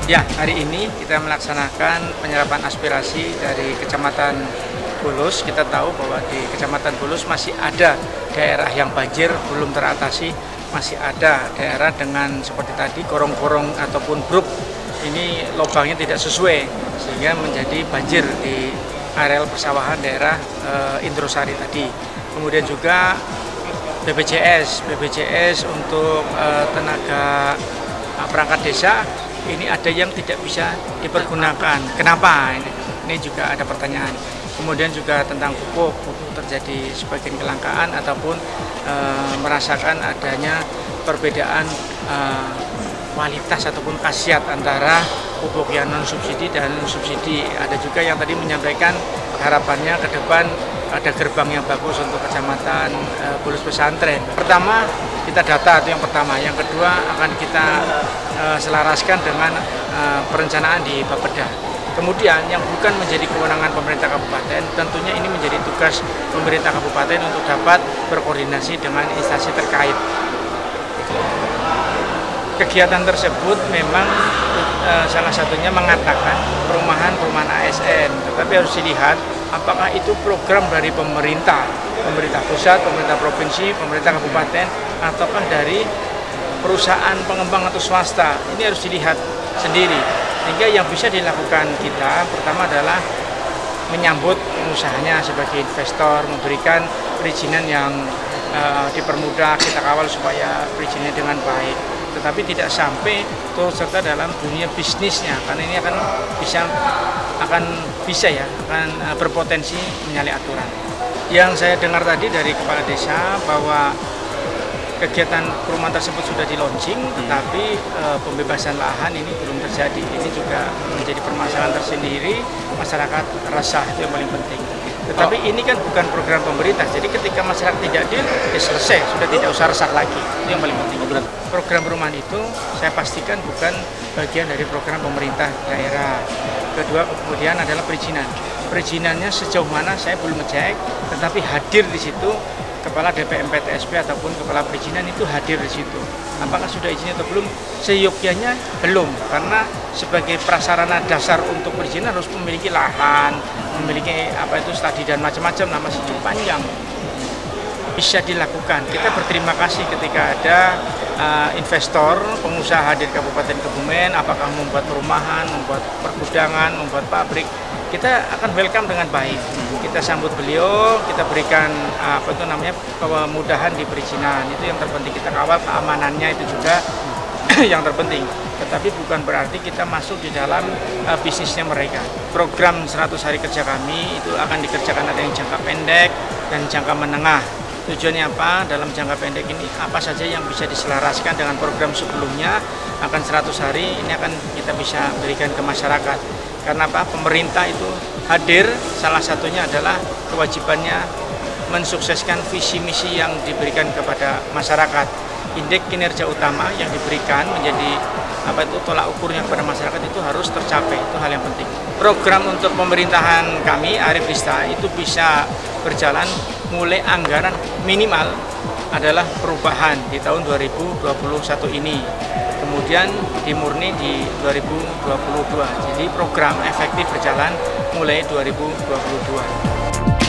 Ya, hari ini kita melaksanakan penyerapan aspirasi dari Kecamatan Bulus. Kita tahu bahwa di Kecamatan Bulus masih ada daerah yang banjir belum teratasi, masih ada daerah dengan seperti tadi gorong-gorong ataupun bruk ini lubangnya tidak sesuai sehingga menjadi banjir di areal persawahan daerah Indrosari tadi. Kemudian juga BPJS untuk tenaga perangkat desa ini ada yang tidak bisa dipergunakan. Kenapa? Ini juga ada pertanyaan. Kemudian juga tentang pupuk terjadi sebagian kelangkaan ataupun merasakan adanya perbedaan kualitas ataupun khasiat antara pupuk yang non subsidi dan subsidi. Ada juga yang tadi menyampaikan harapannya ke depan ada gerbang yang bagus untuk Kecamatan Bulus Pesantren. Pertama, kita data itu yang pertama. Yang kedua akan kita selaraskan dengan perencanaan di Bapeda. Kemudian yang bukan menjadi kewenangan pemerintah kabupaten, tentunya ini menjadi tugas pemerintah kabupaten untuk dapat berkoordinasi dengan instansi terkait. Kegiatan tersebut memang salah satunya mengatakan perumahan ASN, tetapi harus dilihat apakah itu program dari pemerintah pusat, pemerintah provinsi, pemerintah kabupaten, ataukah dari perusahaan pengembang atau swasta. Ini harus dilihat sendiri. Sehingga yang bisa dilakukan kita pertama adalah menyambut pengusahanya sebagai investor, memberikan perizinan yang dipermudah, kita kawal supaya perizinannya dengan baik. Tetapi tidak sampai turut serta dalam dunia bisnisnya, karena ini akan berpotensi menyalahi aturan. Yang saya dengar tadi dari kepala desa bahwa kegiatan perumahan tersebut sudah di launching, tetapi pembebasan lahan ini belum terjadi. Ini juga menjadi permasalahan tersendiri, masyarakat resah, itu yang paling penting. Tetapi ini kan bukan program pemerintah, jadi ketika masyarakat tidak adil, ya selesai, sudah tidak usah resah lagi. Itu yang paling penting. Program perumahan itu saya pastikan bukan bagian dari program pemerintah daerah. Kedua, kemudian adalah perizinan. Perizinannya sejauh mana saya belum ngecek, tetapi hadir di situ Kepala DPM PTSP ataupun Kepala Perizinan itu hadir di situ. Apakah sudah izin atau belum? Seyogyanya belum, karena sebagai prasarana dasar untuk perizinan harus memiliki lahan, memiliki studi dan macam-macam, masih cukup panjang. Bisa dilakukan. Kita berterima kasih ketika ada investor, pengusaha di Kabupaten Kebumen, apakah membuat perumahan, membuat pergudangan, membuat pabrik. Kita akan welcome dengan baik. Kita sambut beliau, kita berikan kemudahan di perizinan. Itu yang terpenting, kita kawal keamanannya itu juga yang terpenting. Tetapi bukan berarti kita masuk di dalam bisnisnya mereka. Program 100 hari kerja kami itu akan dikerjakan ada yang jangka pendek dan jangka menengah. Tujuannya apa? Dalam jangka pendek ini apa saja yang bisa diselaraskan dengan program sebelumnya, akan 100 hari ini akan kita bisa berikan ke masyarakat. Karena apa? Pemerintah itu hadir, salah satunya adalah kewajibannya mensukseskan visi misi yang diberikan kepada masyarakat. Indeks kinerja utama yang diberikan menjadi tolak ukurnya kepada masyarakat itu harus tercapai, itu hal yang penting. Program untuk pemerintahan kami Arif Rista itu bisa berjalan mulai anggaran minimal adalah perubahan di tahun 2021 ini. Kemudian dimurni di 2022. Jadi program efektif berjalan mulai 2022.